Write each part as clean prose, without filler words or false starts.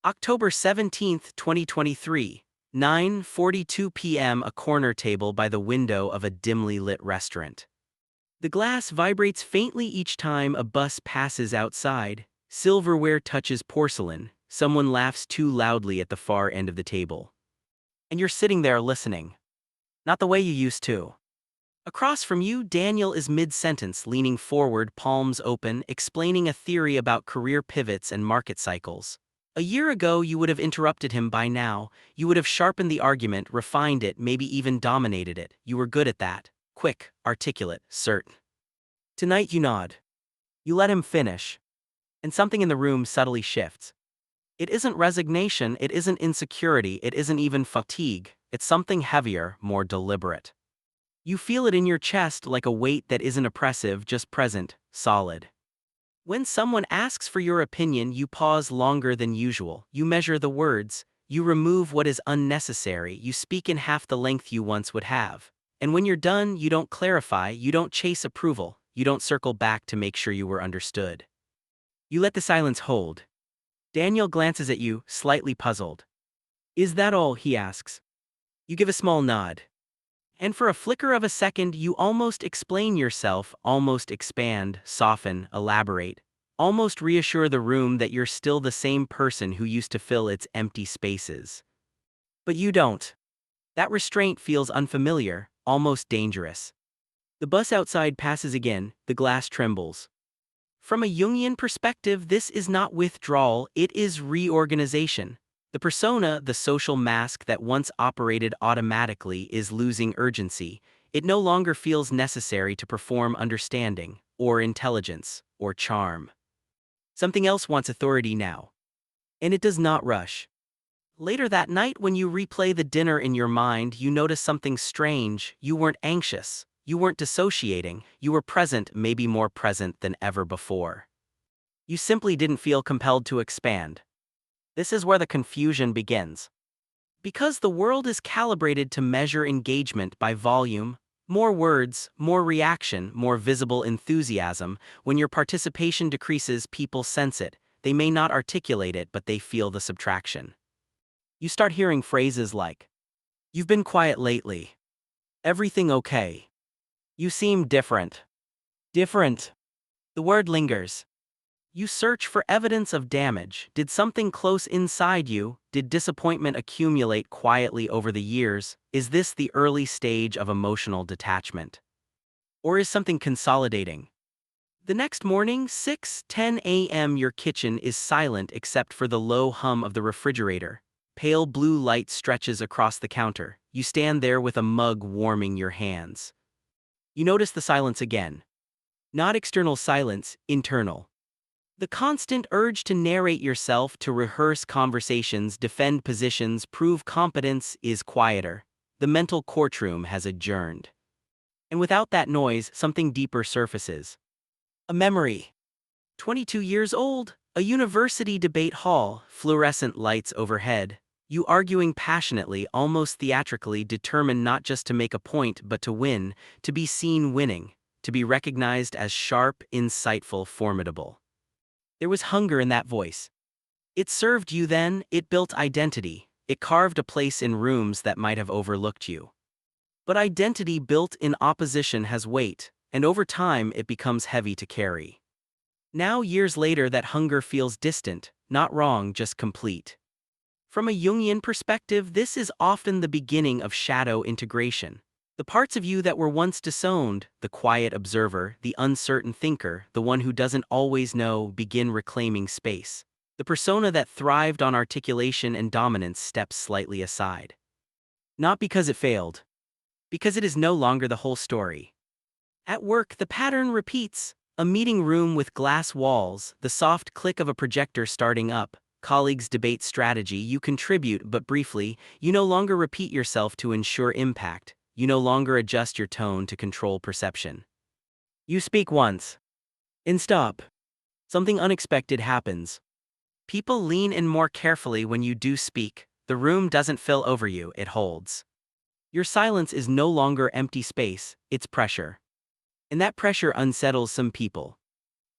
October 17th, 2023, 9:42 p.m. A corner table by the window of a dimly lit restaurant. The glass vibrates faintly each time a bus passes outside. Silverware touches porcelain. Someone laughs too loudly at the far end of the table. And you're sitting there listening. Not the way you used to. Across from you, Daniel is mid-sentence, leaning forward, palms open, explaining a theory about career pivots and market cycles. A year ago, you would have interrupted him by now. You would have sharpened the argument, refined it, maybe even dominated it. You were good at that. Quick, articulate, certain. Tonight you nod. You let him finish. And something in the room subtly shifts. It isn't resignation, it isn't insecurity, it isn't even fatigue. It's something heavier, more deliberate. You feel it in your chest like a weight that isn't oppressive, just present, solid. When someone asks for your opinion, you pause longer than usual. You measure the words. You remove what is unnecessary. You speak in half the length you once would have. And when you're done, you don't clarify, you don't chase approval, you don't circle back to make sure you were understood. You let the silence hold. Daniel glances at you, slightly puzzled. "Is that all?" he asks. You give a small nod. And for a flicker of a second, you almost explain yourself, almost expand, soften, elaborate, almost reassure the room that you're still the same person who used to fill its empty spaces. But you don't. That restraint feels unfamiliar, almost dangerous. The bus outside passes again, the glass trembles. From a Jungian perspective, this is not withdrawal, it is reorganization. The persona, the social mask that once operated automatically, is losing urgency. It no longer feels necessary to perform understanding, or intelligence, or charm. Something else wants authority now. And it does not rush. Later that night, when you replay the dinner in your mind, you notice something strange. You weren't anxious. You weren't dissociating. You were present, maybe more present than ever before. You simply didn't feel compelled to expand. This is where the confusion begins. Because the world is calibrated to measure engagement by volume, more words, more reaction, more visible enthusiasm, when your participation decreases, people sense it. They may not articulate it, but they feel the subtraction. You start hearing phrases like, "You've been quiet lately. Everything okay? You seem different." Different. The word lingers. You search for evidence of damage. Did something close inside you? Did disappointment accumulate quietly over the years? Is this the early stage of emotional detachment? Or is something consolidating? The next morning, 6:10 a.m., your kitchen is silent except for the low hum of the refrigerator. Pale blue light stretches across the counter. You stand there with a mug warming your hands. You notice the silence again. Not external silence, internal. The constant urge to narrate yourself, to rehearse conversations, defend positions, prove competence is quieter. The mental courtroom has adjourned. And without that noise, something deeper surfaces. A memory. 22 years old, a university debate hall, fluorescent lights overhead. You arguing passionately, almost theatrically, determined not just to make a point but to win, to be seen winning, to be recognized as sharp, insightful, formidable. There was hunger in that voice. It served you then, it built identity, it carved a place in rooms that might have overlooked you. But identity built in opposition has weight, and over time it becomes heavy to carry. Now, years later, that hunger feels distant, not wrong, just complete. From a Jungian perspective, this is often the beginning of shadow integration. The parts of you that were once disowned, the quiet observer, the uncertain thinker, the one who doesn't always know, begin reclaiming space. The persona that thrived on articulation and dominance steps slightly aside. Not because it failed, because it is no longer the whole story. At work, the pattern repeats. A meeting room with glass walls, the soft click of a projector starting up, colleagues debate strategy, you contribute but briefly, you no longer repeat yourself to ensure impact. You no longer adjust your tone to control perception. You speak once. And stop. Something unexpected happens. People lean in more carefully when you do speak. The room doesn't fill over you, it holds. Your silence is no longer empty space, it's pressure. And that pressure unsettles some people.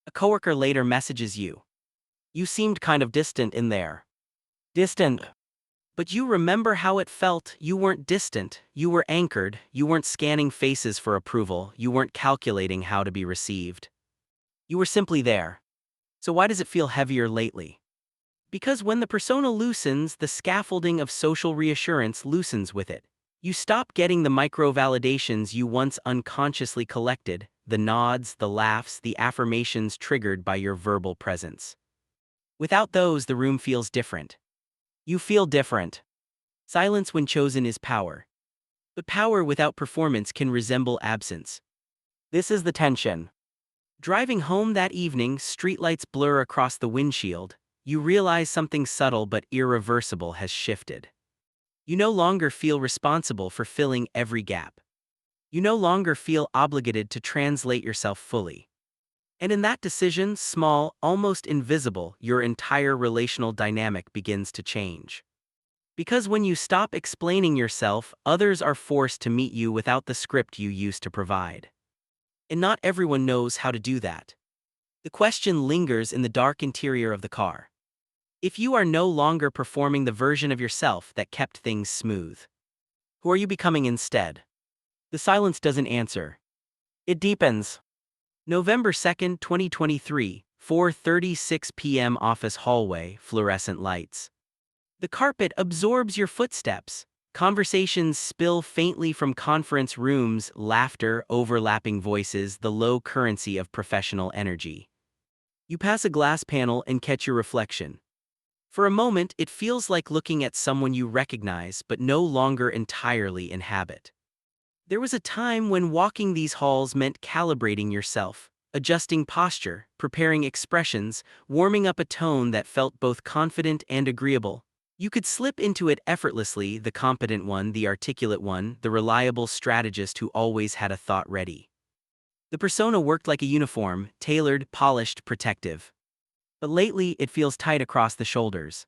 A coworker later messages you. "You seemed kind of distant in there." distant. But you remember how it felt. You weren't distant, you were anchored, you weren't scanning faces for approval, you weren't calculating how to be received. You were simply there. So why does it feel heavier lately? Because when the persona loosens, the scaffolding of social reassurance loosens with it. You stop getting the micro-validations you once unconsciously collected, the nods, the laughs, the affirmations triggered by your verbal presence. Without those, the room feels different. You feel different. Silence when chosen is power. But power without performance can resemble absence. This is the tension. Driving home that evening, streetlights blur across the windshield. You realize something subtle but irreversible has shifted. You no longer feel responsible for filling every gap. You no longer feel obligated to translate yourself fully. And in that decision, small, almost invisible, your entire relational dynamic begins to change. Because when you stop explaining yourself, others are forced to meet you without the script you used to provide. And not everyone knows how to do that. The question lingers in the dark interior of the car. If you are no longer performing the version of yourself that kept things smooth, who are you becoming instead? The silence doesn't answer. It deepens. November 2nd, 2023, 4:36 p.m. Office hallway, fluorescent lights. The carpet absorbs your footsteps. Conversations spill faintly from conference rooms, laughter, overlapping voices, the low currency of professional energy. You pass a glass panel and catch your reflection. For a moment, it feels like looking at someone you recognize but no longer entirely inhabit. There was a time when walking these halls meant calibrating yourself, adjusting posture, preparing expressions, warming up a tone that felt both confident and agreeable. You could slip into it effortlessly, the competent one, the articulate one, the reliable strategist who always had a thought ready. The persona worked like a uniform, tailored, polished, protective. But lately, it feels tight across the shoulders.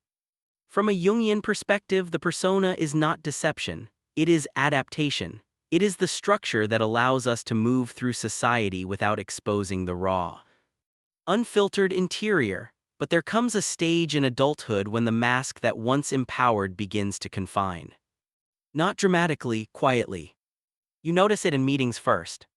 From a Jungian perspective, the persona is not deception, it is adaptation. It is the structure that allows us to move through society without exposing the raw, unfiltered interior. But there comes a stage in adulthood when the mask that once empowered begins to confine. Not dramatically, quietly. You notice it in meetings first.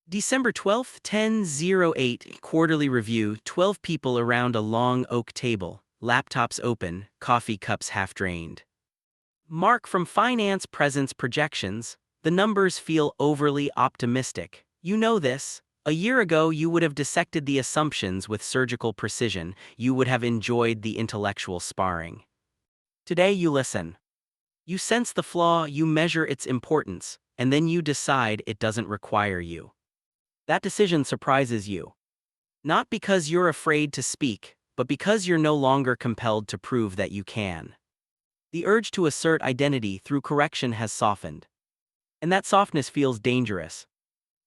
December 12th, 10:08, quarterly review, 12 people around a long oak table, laptops open, coffee cups half drained. Mark from finance presents projections. The numbers feel overly optimistic. You know this. A year ago, you would have dissected the assumptions with surgical precision. You would have enjoyed the intellectual sparring. Today, you listen. You sense the flaw, you measure its importance, and then you decide it doesn't require you. That decision surprises you. Not because you're afraid to speak, but because you're no longer compelled to prove that you can. The urge to assert identity through correction has softened. And that softness feels dangerous.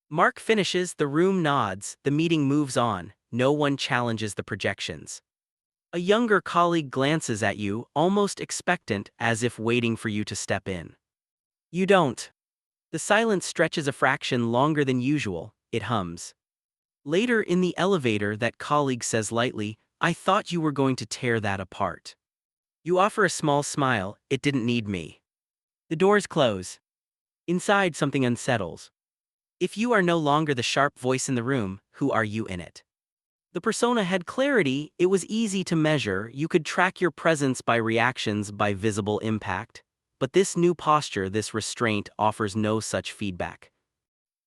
Mark finishes, the room nods, the meeting moves on, no one challenges the projections. A younger colleague glances at you, almost expectant, as if waiting for you to step in. You don't. The silence stretches a fraction longer than usual, it hums. Later in the elevator, that colleague says lightly, "I thought you were going to tear that apart." You offer a small smile, "It didn't need me." The doors close. Inside, something unsettles. If you are no longer the sharp voice in the room, who are you in it? The persona had clarity, it was easy to measure, you could track your presence by reactions, by visible impact. But this new posture, this restraint, offers no such feedback.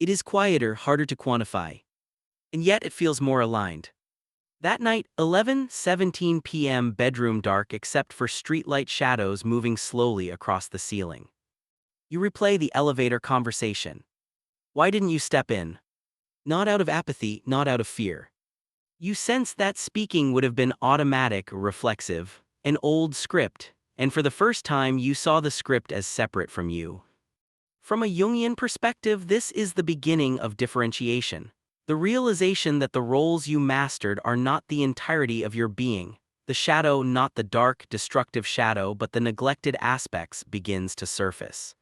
It is quieter, harder to quantify. And yet it feels more aligned. That night, 11:17 p.m., bedroom dark except for streetlight shadows moving slowly across the ceiling. You replay the elevator conversation. Why didn't you step in? Not out of apathy, not out of fear. You sense that speaking would have been automatic, reflexive, an old script, and for the first time you saw the script as separate from you. From a Jungian perspective, this is the beginning of differentiation. The realization that the roles you mastered are not the entirety of your being. The shadow, not the dark, destructive shadow, but the neglected aspects, begins to surface.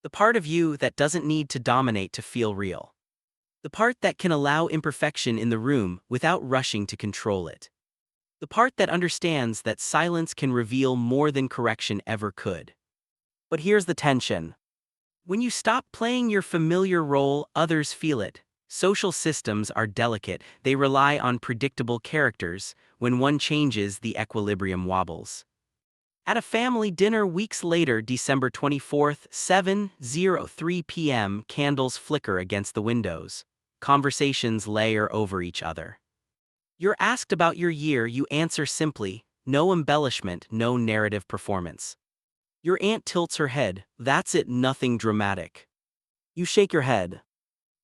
The part of you that doesn't need to dominate to feel real. The part that can allow imperfection in the room without rushing to control it. The part that understands that silence can reveal more than correction ever could. But here's the tension. When you stop playing your familiar role, others feel it. Social systems are delicate, they rely on predictable characters. When one changes, the equilibrium wobbles. At a family dinner weeks later, December 24th, 7:03 p.m., candles flicker against the windows. Conversations layer over each other. You're asked about your year, you answer simply, no embellishment, no narrative performance. Your aunt tilts her head, that's it, nothing dramatic. You shake your head.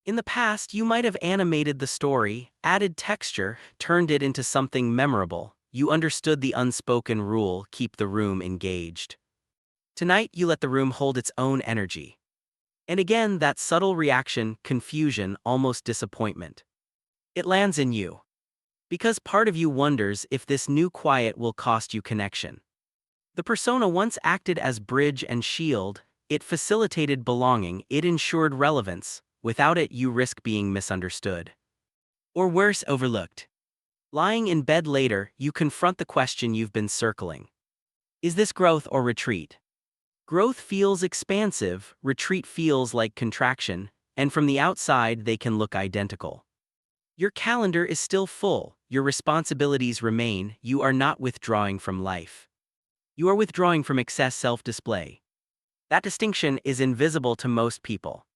In the past, you might have animated the story, added texture, turned it into something memorable. You understood the unspoken rule, keep the room engaged. Tonight, you let the room hold its own energy. And again, that subtle reaction, confusion, almost disappointment. It lands in you. Because part of you wonders if this new quiet will cost you connection. The persona once acted as bridge and shield, it facilitated belonging, it ensured relevance. Without it, you risk being misunderstood. Or worse, overlooked. Lying in bed later, you confront the question you've been circling. Is this growth or retreat? Growth feels expansive, retreat feels like contraction, and from the outside they can look identical. Your calendar is still full, your responsibilities remain, you are not withdrawing from life. You are withdrawing from excess self-display. That distinction is invisible to most people.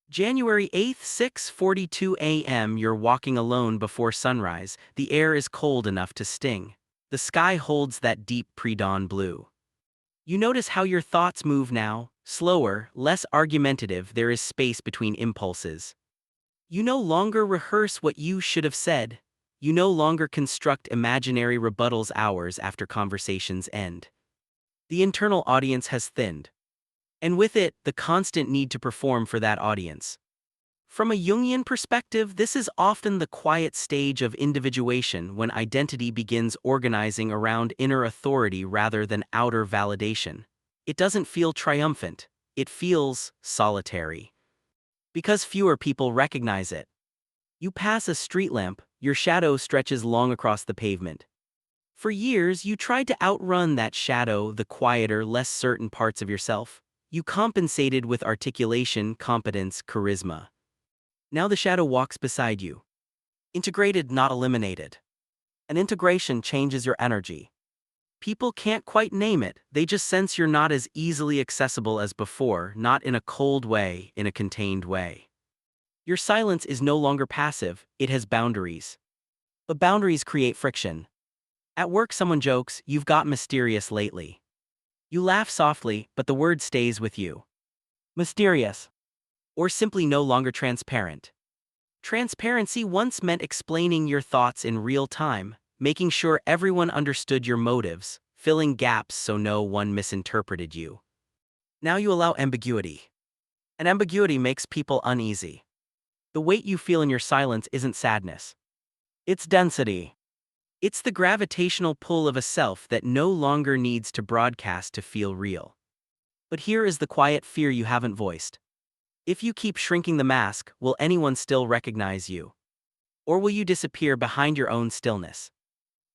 January 8th, 6:42 a.m. You're walking alone before sunrise, the air is cold enough to sting. The sky holds that deep pre-dawn blue. You notice how your thoughts move now, slower, less argumentative, there is space between impulses. You no longer rehearse what you should have said. You no longer construct imaginary rebuttals hours after conversations end. The internal audience has thinned. And with it, the constant need to perform for that audience. From a Jungian perspective, this is often the quiet stage of individuation when identity begins organizing around inner authority rather than outer validation. It doesn't feel triumphant, it feels solitary. Because fewer people recognize it. You pass a street lamp, your shadow stretches long across the pavement. For years, you tried to outrun that shadow, the quieter, less certain parts of yourself. You compensated with articulation, competence, charisma. Now the shadow walks beside you. Integrated, not eliminated. An integration changes your energy. People can't quite name it, they just sense you're not as easily accessible as before, not in a cold way, in a contained way. Your silence is no longer passive, it has boundaries. But boundaries create friction. At work, someone jokes, "You've got mysterious lately." You laugh softly, but the word stays with you. Mysterious. Or simply no longer transparent. Transparency once meant explaining your thoughts in real time, making sure everyone understood your motives, filling gaps so no one misinterpreted you. Now you allow ambiguity. And ambiguity makes people uneasy. The weight you feel in your silence isn't sadness. It's density. It's the gravitational pull of a self that no longer needs to broadcast to feel real. But here is the quiet fear you haven't voiced. If you keep shrinking the mask, will anyone still recognize you? Or will you disappear behind your own stillness?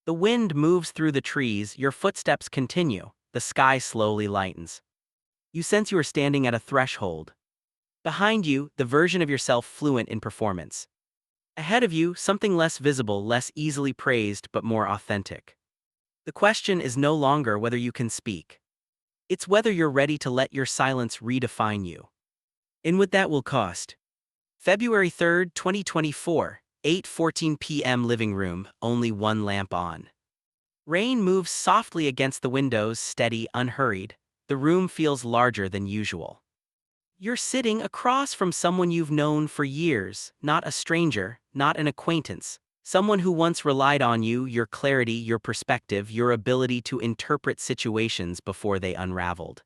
The wind moves through the trees, your footsteps continue, the sky slowly lightens. You sense you are standing at a threshold. Behind you, the version of yourself fluent in performance. Ahead of you, something less visible, less easily praised, but more authentic. The question is no longer whether you can speak. It's whether you're ready to let your silence redefine you. And what that will cost. February 3rd, 2024, 8:14 p.m. Living room, only one lamp on. Rain moves softly against the windows, steady, unhurried. The room feels larger than usual. You're sitting across from someone you've known for years, not a stranger, not an acquaintance. Someone who once relied on you, your clarity, your perspective, your ability to interpret situations before they unraveled.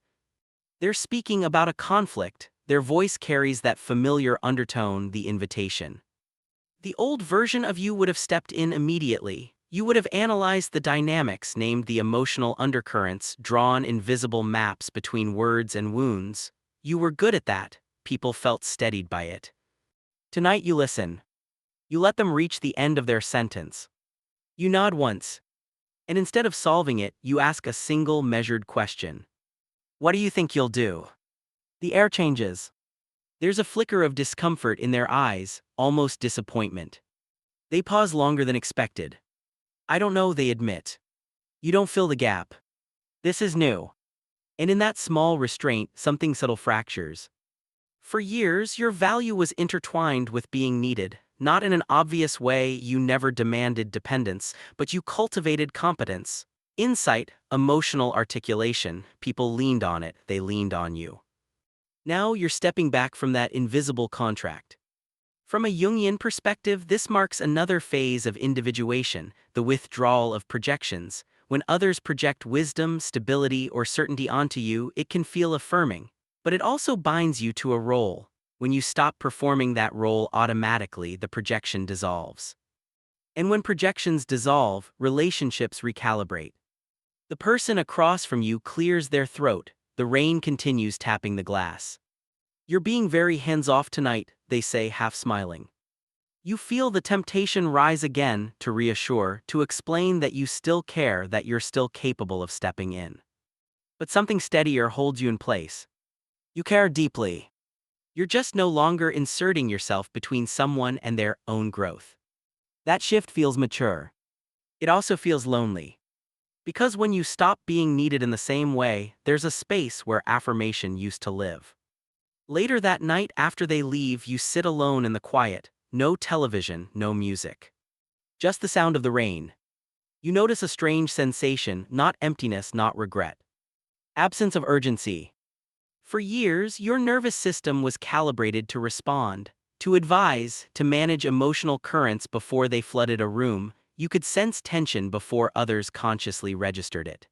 They're speaking about a conflict. Their voice carries that familiar undertone, the invitation. The old version of you would have stepped in immediately. You would have analyzed the dynamics, named the emotional undercurrents, drawn invisible maps between words and wounds. You were good at that. People felt steadied by it. Tonight you listen. You let them reach the end of their sentence. You nod once. And instead of solving it, you ask a single measured question. What do you think you'll do? The air changes. There's a flicker of discomfort in their eyes, almost disappointment. They pause longer than expected. I don't know, they admit. You don't fill the gap. This is new. And in that small restraint, something subtle fractures. For years, your value was intertwined with being needed. Not in an obvious way, you never demanded dependence, but you cultivated competence. Insight, emotional articulation, people leaned on it, they leaned on you. Now you're stepping back from that invisible contract. From a Jungian perspective, this marks another phase of individuation, the withdrawal of projections. When others project wisdom, stability, or certainty onto you, it can feel affirming. But it also binds you to a role. When you stop performing that role automatically, the projection dissolves. And when projections dissolve, relationships recalibrate. The person across from you clears their throat, the rain continues tapping the glass. You're being very hands-off tonight, they say, half smiling. You feel the temptation rise again, to reassure, to explain that you still care, that you're still capable of stepping in. But something steadier holds you in place. You care deeply. You're just no longer inserting yourself between someone and their own growth. That shift feels mature. It also feels lonely. Because when you stop being needed in the same way, there's a space where affirmation used to live. Later that night after they leave, you sit alone in the quiet, no television, no music. Just the sound of the rain. You notice a strange sensation, not emptiness, not regret. Absence of urgency. For years, your nervous system was calibrated to respond, to advise, to manage emotional currents before they flooded a room. You could sense tension before others consciously registered it.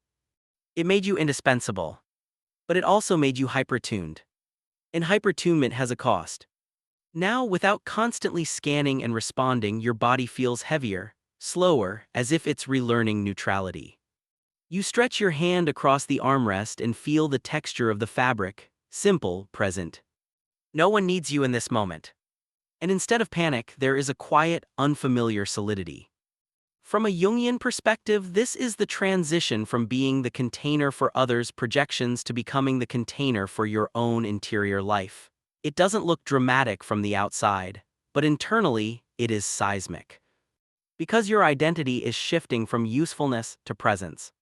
It made you indispensable. But it also made you hypertuned. And hypertunement has a cost. Now, without constantly scanning and responding, your body feels heavier, slower, as if it's relearning neutrality. You stretch your hand across the armrest and feel the texture of the fabric, simple, present. No one needs you in this moment. And instead of panic, there is a quiet, unfamiliar solidity. From a Jungian perspective, this is the transition from being the container for others' projections to becoming the container for your own interior life. It doesn't look dramatic from the outside, but internally, it is seismic. Because your identity is shifting from usefulness to presence.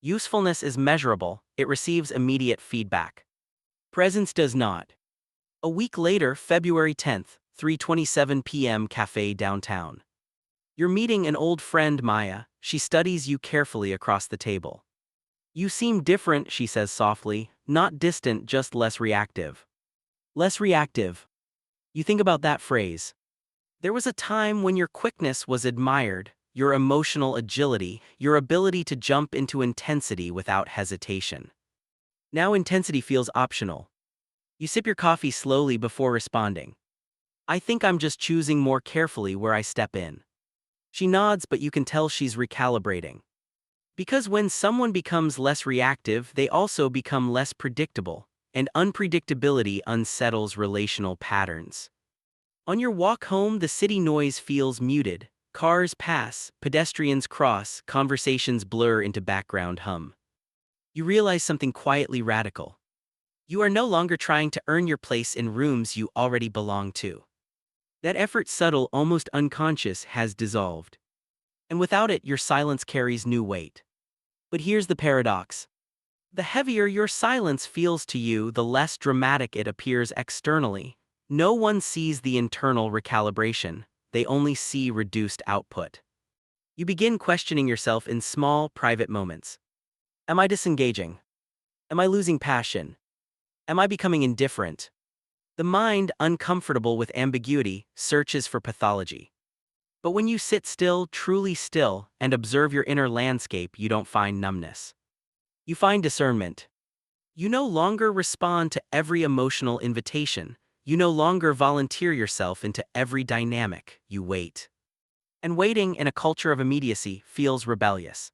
Usefulness is measurable, it receives immediate feedback. Presence does not. A week later, February 10th, 3:27 p.m. cafe downtown. You're meeting an old friend, Maya. She studies you carefully across the table. You seem different, she says softly, not distant, just less reactive. Less reactive. You think about that phrase. There was a time when your quickness was admired, your emotional agility, your ability to jump into intensity without hesitation. Now intensity feels optional. You sip your coffee slowly before responding. I think I'm just choosing more carefully where I step in. She nods, but you can tell she's recalibrating. Because when someone becomes less reactive, they also become less predictable, and unpredictability unsettles relational patterns. On your walk home, the city noise feels muted. Cars pass, pedestrians cross, conversations blur into background hum. You realize something quietly radical. You are no longer trying to earn your place in rooms you already belong to. That effort, subtle, almost unconscious, has dissolved. And without it, your silence carries new weight. But here's the paradox. The heavier your silence feels to you, the less dramatic it appears externally. No one sees the internal recalibration, they only see reduced output. You begin questioning yourself in small, private moments. Am I disengaging? Am I losing passion? Am I becoming indifferent? The mind, uncomfortable with ambiguity, searches for pathology. But when you sit still, truly still, and observe your inner landscape, you don't find numbness. You find discernment. You no longer respond to every emotional invitation. You no longer volunteer yourself into every dynamic. You wait. And waiting, in a culture of immediacy, feels rebellious.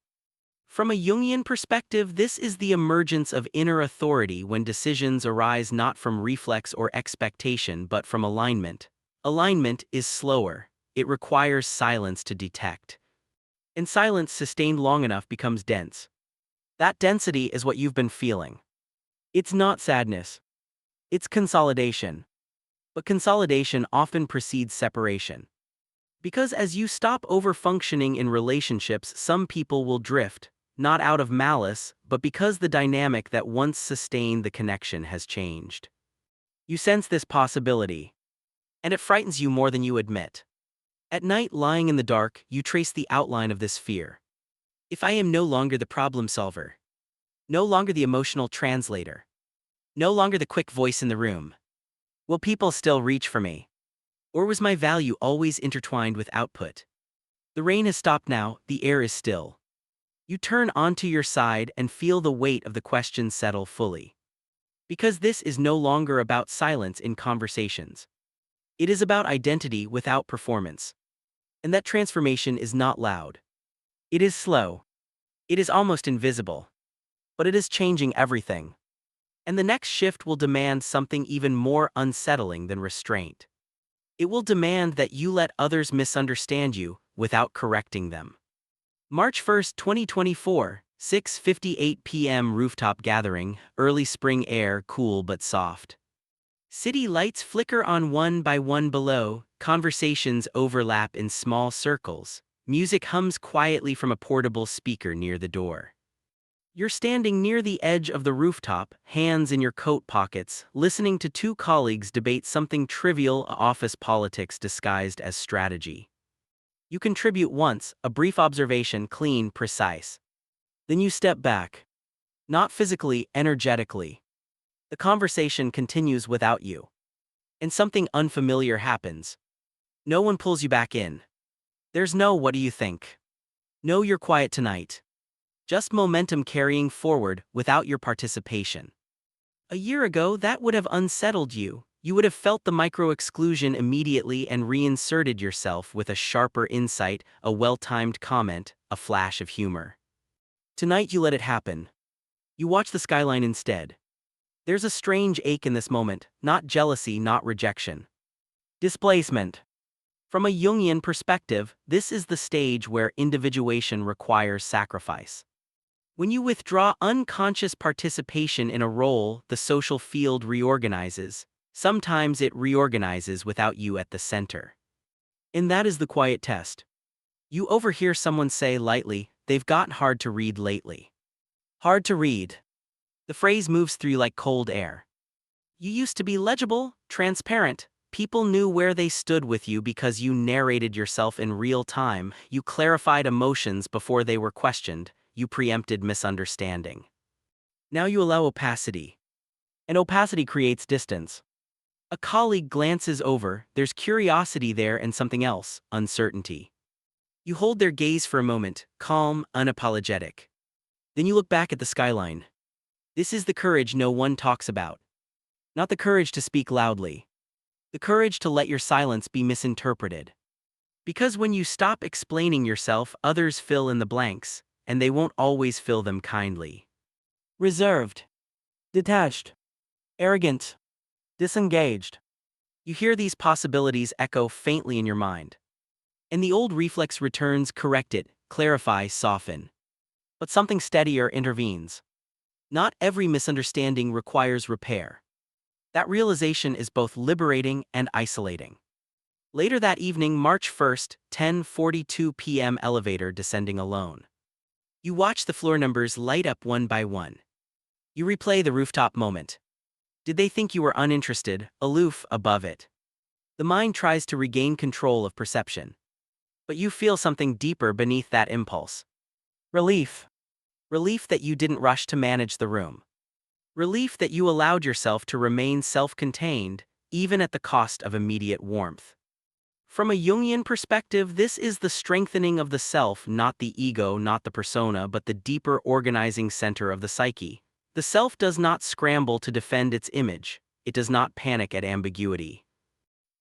From a Jungian perspective, this is the emergence of inner authority when decisions arise not from reflex or expectation but from alignment. Alignment is slower. It requires silence to detect. And silence sustained long enough becomes dense. That density is what you've been feeling. It's not sadness. It's consolidation. But consolidation often precedes separation. Because as you stop overfunctioning in relationships, some people will drift, not out of malice, but because the dynamic that once sustained the connection has changed. You sense this possibility, and it frightens you more than you admit. At night, lying in the dark, you trace the outline of this fear. If I am no longer the problem solver, no longer the emotional translator, no longer the quick voice in the room, will people still reach for me? Or was my value always intertwined with output? The rain has stopped now, the air is still. You turn onto your side and feel the weight of the question settle fully. Because this is no longer about silence in conversations. It is about identity without performance. And that transformation is not loud. It is slow. It is almost invisible. But it is changing everything. And the next shift will demand something even more unsettling than restraint. It will demand that you let others misunderstand you without correcting them. March 1st, 2024, 6:58 p.m. Rooftop gathering, early spring air cool but soft. City lights flicker on one by one below, conversations overlap in small circles, music hums quietly from a portable speaker near the door. You're standing near the edge of the rooftop, hands in your coat pockets, listening to two colleagues debate something trivial, office politics disguised as strategy. You contribute once, a brief observation, clean, precise. Then you step back. Not physically, energetically. The conversation continues without you. And something unfamiliar happens. No one pulls you back in. There's no "what do you think?" No "you're quiet tonight." Just momentum carrying forward without your participation. A year ago, that would have unsettled you. You would have felt the micro-exclusion immediately and reinserted yourself with a sharper insight, a well-timed comment, a flash of humor. Tonight you let it happen. You watch the skyline instead. There's a strange ache in this moment, not jealousy, not rejection. Displacement. From a Jungian perspective, this is the stage where individuation requires sacrifice. When you withdraw unconscious participation in a role, the social field reorganizes. Sometimes it reorganizes without you at the center. And that is the quiet test. You overhear someone say lightly, "They've gotten hard to read lately." Hard to read. The phrase moves through you like cold air. You used to be legible, transparent. People knew where they stood with you because you narrated yourself in real time, you clarified emotions before they were questioned, you preempted misunderstanding. Now you allow opacity. And opacity creates distance. A colleague glances over, there's curiosity there and something else, uncertainty. You hold their gaze for a moment, calm, unapologetic. Then you look back at the skyline. This is the courage no one talks about. Not the courage to speak loudly. The courage to let your silence be misinterpreted. Because when you stop explaining yourself, others fill in the blanks, and they won't always fill them kindly. Reserved. Detached. Arrogant. Disengaged. You hear these possibilities echo faintly in your mind. And the old reflex returns, correct it, clarify, soften. But something steadier intervenes. Not every misunderstanding requires repair. That realization is both liberating and isolating. Later that evening, March 1st, 10:42 p.m. elevator descending alone. You watch the floor numbers light up one by one. You replay the rooftop moment. Did they think you were uninterested, aloof, above it? The mind tries to regain control of perception. But you feel something deeper beneath that impulse. Relief. Relief that you didn't rush to manage the room. Relief that you allowed yourself to remain self-contained, even at the cost of immediate warmth. From a Jungian perspective, this is the strengthening of the self, not the ego, not the persona, but the deeper organizing center of the psyche. The self does not scramble to defend its image. It does not panic at ambiguity.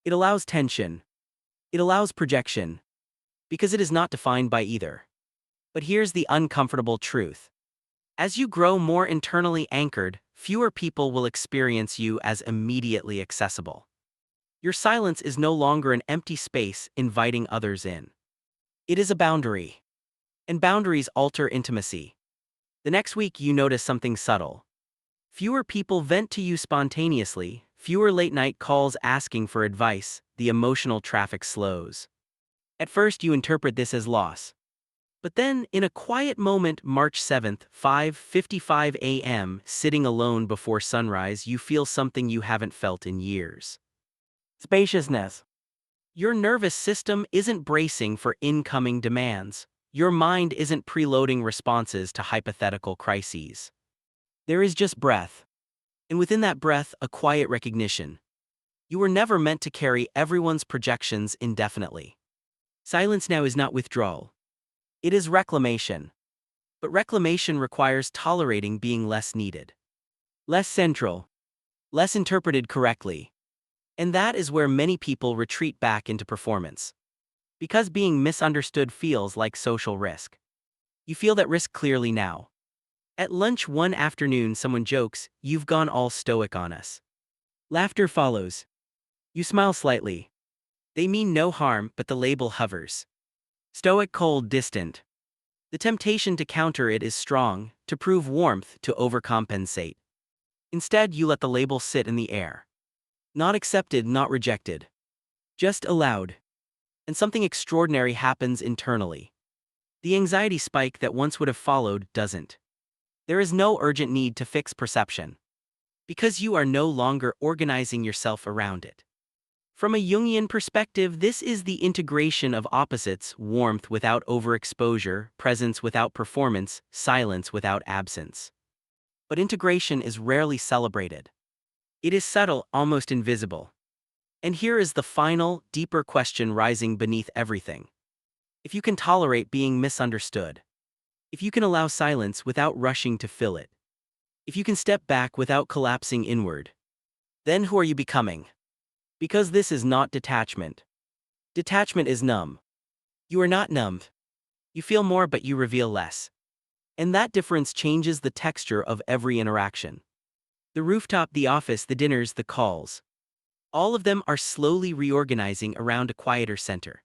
It allows tension. It allows projection. Because it is not defined by either. But here's the uncomfortable truth. As you grow more internally anchored, fewer people will experience you as immediately accessible. Your silence is no longer an empty space inviting others in. It is a boundary. And boundaries alter intimacy. The next week you notice something subtle. Fewer people vent to you spontaneously, fewer late-night calls asking for advice, the emotional traffic slows. At first you interpret this as loss. But then, in a quiet moment, March 7th, 5:55 a.m., sitting alone before sunrise, you feel something you haven't felt in years. Spaciousness. Your nervous system isn't bracing for incoming demands. Your mind isn't preloading responses to hypothetical crises. There is just breath. And within that breath, a quiet recognition. You were never meant to carry everyone's projections indefinitely. Silence now is not withdrawal. It is reclamation. But reclamation requires tolerating being less needed. Less central. Less interpreted correctly. And that is where many people retreat back into performance. Because being misunderstood feels like social risk. You feel that risk clearly now. At lunch one afternoon someone jokes, "You've gone all stoic on us." Laughter follows. You smile slightly. They mean no harm, but the label hovers. Stoic, cold, distant. The temptation to counter it is strong, to prove warmth, to overcompensate. Instead, you let the label sit in the air. Not accepted, not rejected. Just allowed. And something extraordinary happens internally. The anxiety spike that once would have followed doesn't. There is no urgent need to fix perception. Because you are no longer organizing yourself around it. From a Jungian perspective, this is the integration of opposites: warmth without overexposure, presence without performance, silence without absence. But integration is rarely celebrated. It is subtle, almost invisible. And here is the final, deeper question rising beneath everything. If you can tolerate being misunderstood, if you can allow silence without rushing to fill it, if you can step back without collapsing inward, then who are you becoming? Because this is not detachment. Detachment is numb. You are not numbed. You feel more, but you reveal less. And that difference changes the texture of every interaction. The rooftop, the office, the dinners, the calls. All of them are slowly reorganizing around a quieter center.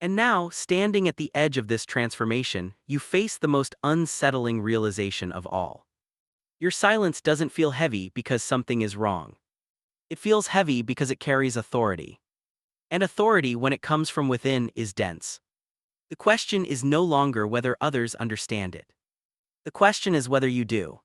And now, standing at the edge of this transformation, you face the most unsettling realization of all. Your silence doesn't feel heavy because something is wrong. It feels heavy because it carries authority. And authority, when it comes from within, is dense. The question is no longer whether others understand it. The question is whether you do.